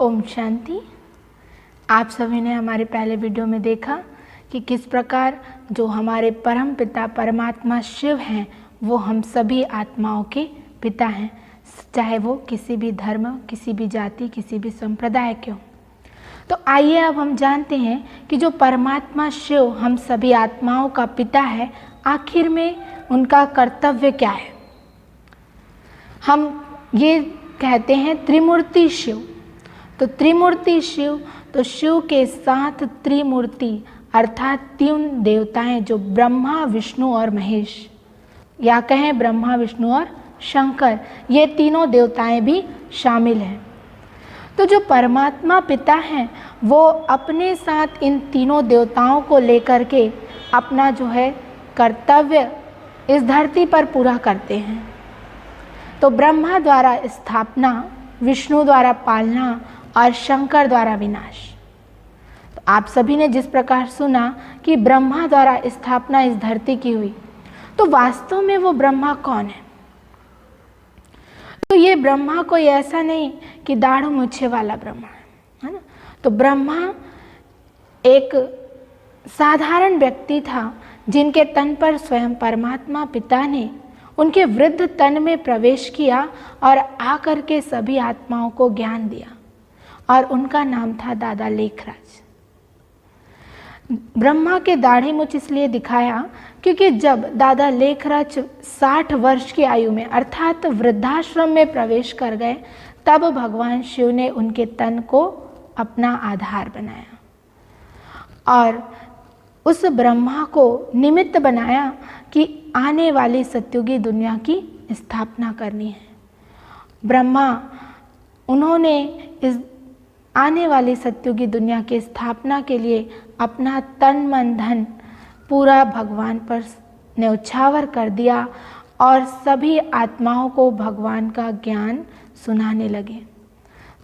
ओम शांति। आप सभी ने हमारे पहले वीडियो में देखा कि किस प्रकार जो हमारे परम पिता परमात्मा शिव हैं वो हम सभी आत्माओं के पिता हैं, चाहे वो किसी भी धर्म, किसी भी जाति, किसी भी संप्रदाय के हों। तो आइए अब हम जानते हैं कि जो परमात्मा शिव हम सभी आत्माओं का पिता है, आखिर में उनका कर्तव्य क्या है। हम ये कहते हैं त्रिमूर्ति शिव। तो त्रिमूर्ति शिव, तो शिव के साथ त्रिमूर्ति अर्थात तीन देवताएं जो ब्रह्मा, विष्णु और महेश, या कहें ब्रह्मा, विष्णु और शंकर, ये तीनों देवताएं भी शामिल हैं। तो जो परमात्मा पिता हैं वो अपने साथ इन तीनों देवताओं को लेकर के अपना जो है कर्तव्य इस धरती पर पूरा करते हैं। तो ब्रह्मा द्वारा स्थापना, विष्णु द्वारा पालना और शंकर द्वारा विनाश। तो आप सभी ने जिस प्रकार सुना कि ब्रह्मा द्वारा स्थापना इस धरती की हुई, तो वास्तव में वो ब्रह्मा कौन है? तो ये ब्रह्मा कोई ऐसा नहीं कि दाढ़ मूछे वाला ब्रह्मा है ना। तो ब्रह्मा एक साधारण व्यक्ति था जिनके तन पर स्वयं परमात्मा पिता ने उनके वृद्ध तन में प्रवेश किया और आकर के सभी आत्माओं को ज्ञान दिया, और उनका नाम था दादा लेखराज। ब्रह्मा के दाढ़ी मूछ इसलिए दिखाया क्योंकि जब दादा लेखराज 60 वर्ष की आयु में अर्थात वृद्धाश्रम में प्रवेश कर गए, तब भगवान शिव ने उनके तन को अपना आधार बनाया और उस ब्रह्मा को निमित्त बनाया कि आने वाली सत्युगी दुनिया की स्थापना करनी है। ब्रह्मा उन्होंने इस आने वाली सत्युगी दुनिया की स्थापना के लिए अपना तन मन धन पूरा भगवान पर न्यौछावर कर दिया और सभी आत्माओं को भगवान का ज्ञान सुनाने लगे।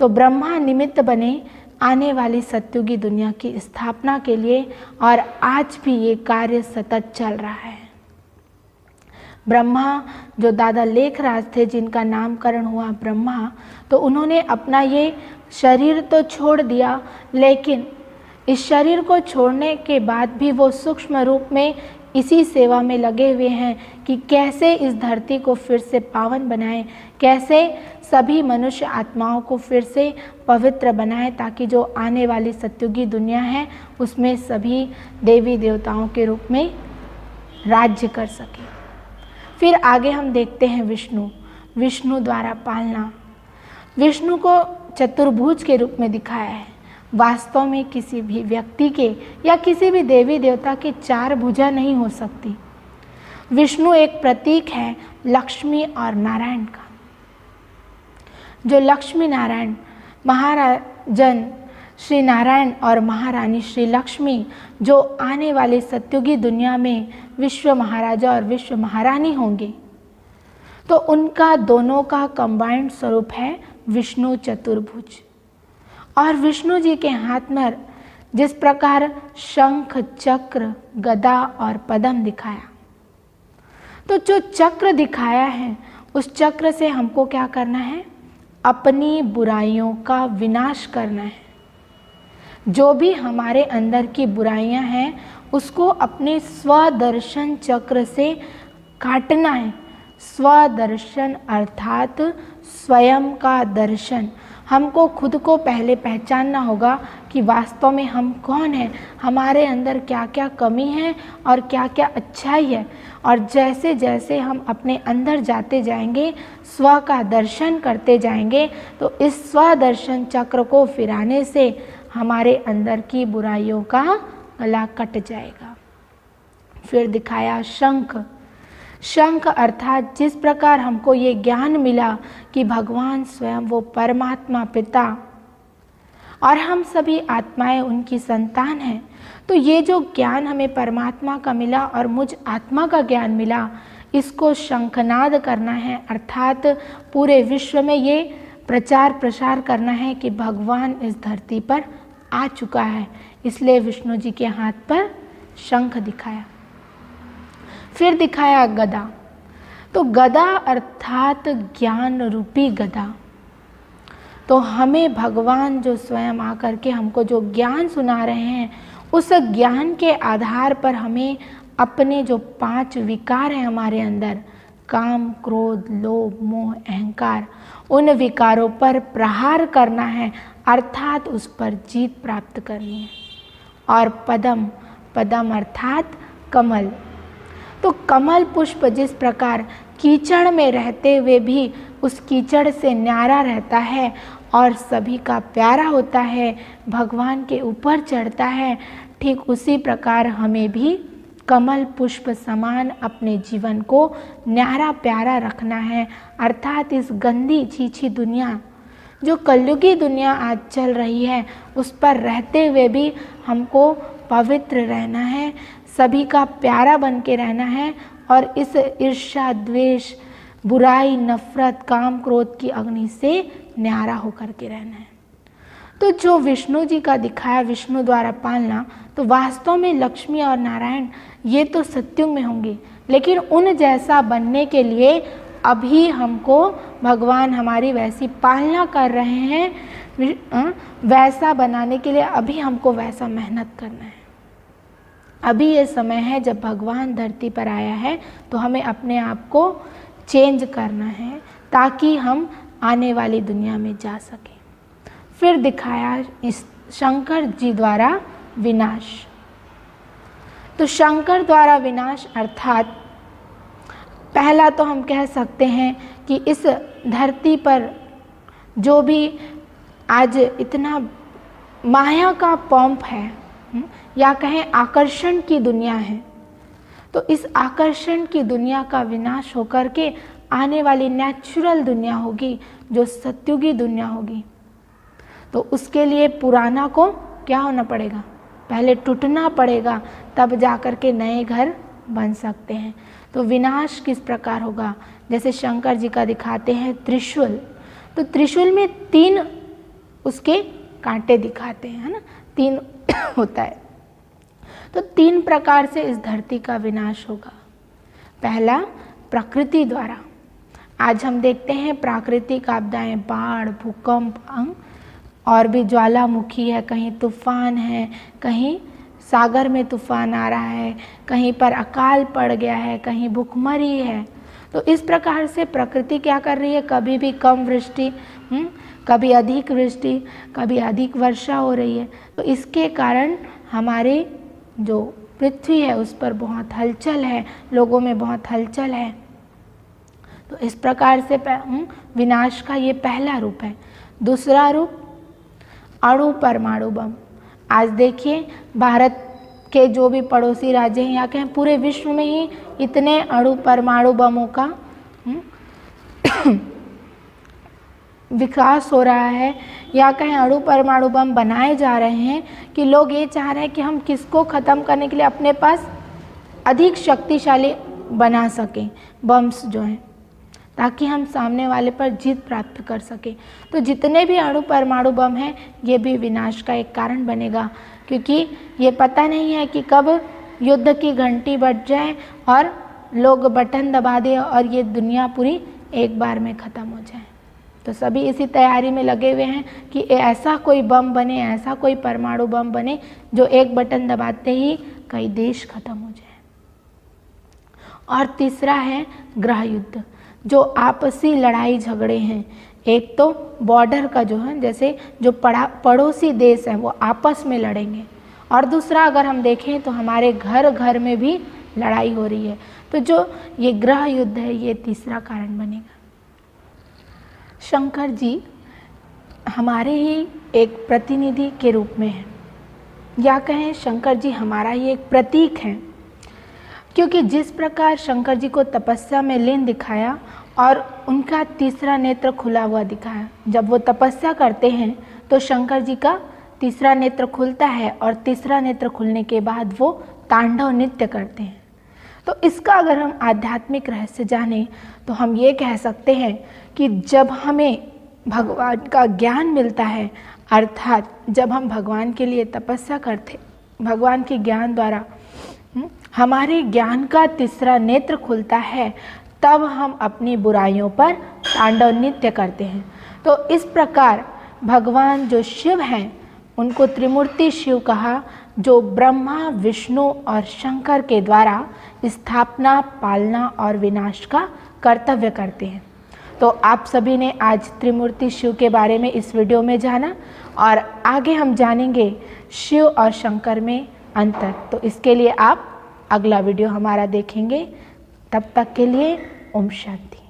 तो ब्रह्मा निमित्त बने आने वाली सत्युगी दुनिया की स्थापना के लिए, और आज भी ये कार्य सतत चल रहा है। ब्रह्मा जो दादा लेखराज थे, जिनका नामकरण हुआ ब्रह्मा, तो उन्होंने अपना ये शरीर तो छोड़ दिया, लेकिन इस शरीर को छोड़ने के बाद भी वो सूक्ष्म रूप में इसी सेवा में लगे हुए हैं कि कैसे इस धरती को फिर से पावन बनाएं, कैसे सभी मनुष्य आत्माओं को फिर से पवित्र बनाएं, ताकि जो आने वाली सत्युगी दुनिया है उसमें सभी देवी देवताओं के रूप में राज्य कर सके। फिर आगे हम देखते हैं विष्णु द्वारा पालना। विष्णु को चतुर्भुज के रूप में दिखाया है। वास्तव में किसी भी व्यक्ति के या किसी भी देवी देवता के 4 भुजा नहीं हो सकती। विष्णु एक प्रतीक है लक्ष्मी और नारायण का। जो लक्ष्मी नारायण, महाराजन श्री नारायण और महारानी श्री लक्ष्मी, जो आने वाले सत्युगी दुनिया में विश्व महाराजा और विश्व महारानी होंगे, तो उनका दोनों का कंबाइंड स्वरूप है विष्णु चतुर्भुज। और विष्णु जी के हाथ में जिस प्रकार शंख, चक्र, गदा और पद्म दिखाया, तो जो चक्र दिखाया है उस चक्र से हमको क्या करना है? अपनी बुराइयों का विनाश करना है। जो भी हमारे अंदर की बुराइयां हैं उसको अपने स्वदर्शन चक्र से काटना है। स्वदर्शन अर्थात स्वयं का दर्शन। हमको खुद को पहले पहचानना होगा कि वास्तव में हम कौन हैं, हमारे अंदर क्या क्या कमी है और क्या क्या अच्छाई है। और जैसे जैसे हम अपने अंदर जाते जाएंगे, स्व का दर्शन करते जाएंगे, तो इस स्वदर्शन चक्र को फिराने से हमारे अंदर की बुराइयों का गला कट जाएगा। फिर दिखाया शंख अर्थात जिस प्रकार हमको ये ज्ञान मिला कि भगवान स्वयं वो परमात्मा पिता और हम सभी आत्माएं उनकी संतान हैं, तो ये जो ज्ञान हमें परमात्मा का मिला और मुझ आत्मा का ज्ञान मिला, इसको शंखनाद करना है। अर्थात पूरे विश्व में ये प्रचार प्रसार करना है कि भगवान इस धरती पर आ चुका है। इसलिए विष्णु जी के हाथ पर शंख दिखाया। फिर दिखाया गदा। तो गदा अर्थात ज्ञान रूपी गदा। तो हमें भगवान जो स्वयं आकर के हमको जो ज्ञान सुना रहे हैं, उस ज्ञान के आधार पर हमें अपने जो 5 विकार हैं हमारे अंदर, काम, क्रोध, लोभ, मोह, अहंकार, उन विकारों पर प्रहार करना है, अर्थात उस पर जीत प्राप्त करनी है। और पदम, पदम अर्थात कमल। तो कमल पुष्प जिस प्रकार कीचड़ में रहते हुए भी उस कीचड़ से न्यारा रहता है और सभी का प्यारा होता है, भगवान के ऊपर चढ़ता है, ठीक उसी प्रकार हमें भी कमल पुष्प समान अपने जीवन को न्यारा प्यारा रखना है। अर्थात इस गंदी छीछी दुनिया, जो कलयुगी दुनिया आज चल रही है, उस पर रहते हुए भी हमको पवित्र रहना है, सभी का प्यारा बन के रहना है और इस ईर्ष्या, द्वेष, बुराई, नफरत, काम, क्रोध की अग्नि से न्यारा होकर के रहना है। तो जो विष्णु जी का दिखाया विष्णु द्वारा पालना, तो वास्तव में लक्ष्मी और नारायण ये तो सत्युग में होंगे, लेकिन उन जैसा बनने के लिए अभी हमको भगवान हमारी वैसी पालना कर रहे हैं, वैसा बनाने के लिए अभी हमको वैसा मेहनत करना है। अभी ये समय है जब भगवान धरती पर आया है, तो हमें अपने आप को चेंज करना है ताकि हम आने वाली दुनिया में जा सकें। फिर दिखाया इस शंकर जी द्वारा विनाश। तो शंकर द्वारा विनाश अर्थात पहला तो हम कह सकते हैं कि इस धरती पर जो भी आज इतना माया का पंप है, या कहें आकर्षण की दुनिया है, तो इस आकर्षण की दुनिया का विनाश होकर के आने वाली नेचुरल दुनिया होगी, जो सत्युगी दुनिया होगी। तो उसके लिए पुराना को क्या होना पड़ेगा, पहले टूटना पड़ेगा, तब जाकर के नए घर बन सकते हैं। तो विनाश किस प्रकार होगा, जैसे शंकर जी का दिखाते हैं त्रिशूल। तो त्रिशूल में 3 उसके कांटे दिखाते हैं, है ना, 3 होता है। तो 3 प्रकार से इस धरती का विनाश होगा। पहला प्रकृति द्वारा। आज हम देखते हैं प्राकृतिक आपदाएं, बाढ़, भूकंप और भी ज्वालामुखी है, कहीं तूफान है, कहीं सागर में तूफान आ रहा है, कहीं पर अकाल पड़ गया है, कहीं भूखमरी है। तो इस प्रकार से प्रकृति क्या कर रही है, कभी भी कम वृष्टि, कभी अधिक वृष्टि, कभी अधिक वर्षा हो रही है। तो इसके कारण हमारे जो पृथ्वी है उस पर बहुत हलचल है, लोगों में बहुत हलचल है। तो इस प्रकार से विनाश का ये पहला रूप है। दूसरा रूप अणु परमाणु बम। आज देखिए भारत के जो भी पड़ोसी राज्य हैं, या कहें पूरे विश्व में ही इतने अणु परमाणु बमों का विकास हो रहा है, या कहें अणु परमाणु बम बनाए जा रहे हैं कि लोग ये चाह रहे हैं कि हम किसको ख़त्म करने के लिए अपने पास अधिक शक्तिशाली बना सकें बम्स जो हैं, ताकि हम सामने वाले पर जीत प्राप्त कर सकें। तो जितने भी अणु परमाणु बम हैं, ये भी विनाश का एक कारण बनेगा, क्योंकि ये पता नहीं है कि कब युद्ध की घंटी बज जाए और लोग बटन दबा दें और ये दुनिया पूरी एक बार में ख़त्म हो जाए। तो सभी इसी तैयारी में लगे हुए हैं कि ऐसा कोई बम बने, ऐसा कोई परमाणु बम बने जो एक बटन दबाते ही कई देश खत्म हो जाए। और तीसरा है गृह युद्ध, जो आपसी लड़ाई झगड़े हैं। एक तो बॉर्डर का जो है, जैसे जो पड़ोसी देश हैं वो आपस में लड़ेंगे, और दूसरा अगर हम देखें तो हमारे घर घर में भी लड़ाई हो रही है। तो जो ये गृह युद्ध है, ये तीसरा कारण बनेगा। शंकर जी हमारे ही एक प्रतिनिधि के रूप में हैं, या कहें शंकर जी हमारा ही एक प्रतीक हैं, क्योंकि जिस प्रकार शंकर जी को तपस्या में लीन दिखाया और उनका तीसरा नेत्र खुला हुआ दिखाया, जब वो तपस्या करते हैं तो शंकर जी का तीसरा नेत्र खुलता है और तीसरा नेत्र खुलने के बाद वो तांडव नृत्य करते हैं। तो इसका अगर हम आध्यात्मिक रहस्य जानें तो हम ये कह सकते हैं कि जब हमें भगवान का ज्ञान मिलता है, अर्थात जब हम भगवान के लिए तपस्या करते, भगवान के ज्ञान द्वारा हमारे ज्ञान का तीसरा नेत्र खुलता है, तब हम अपनी बुराइयों पर तांडव नृत्य करते हैं। तो इस प्रकार भगवान जो शिव हैं उनको त्रिमूर्ति शिव कहा, जो ब्रह्मा, विष्णु और शंकर के द्वारा स्थापना, पालना और विनाश का कर्तव्य करते हैं। तो आप सभी ने आज त्रिमूर्ति शिव के बारे में इस वीडियो में जाना और आगे हम जानेंगे शिव और शंकर में अंतर। तो इसके लिए आप अगला वीडियो हमारा देखेंगे। तब तक के लिए ओम शांति।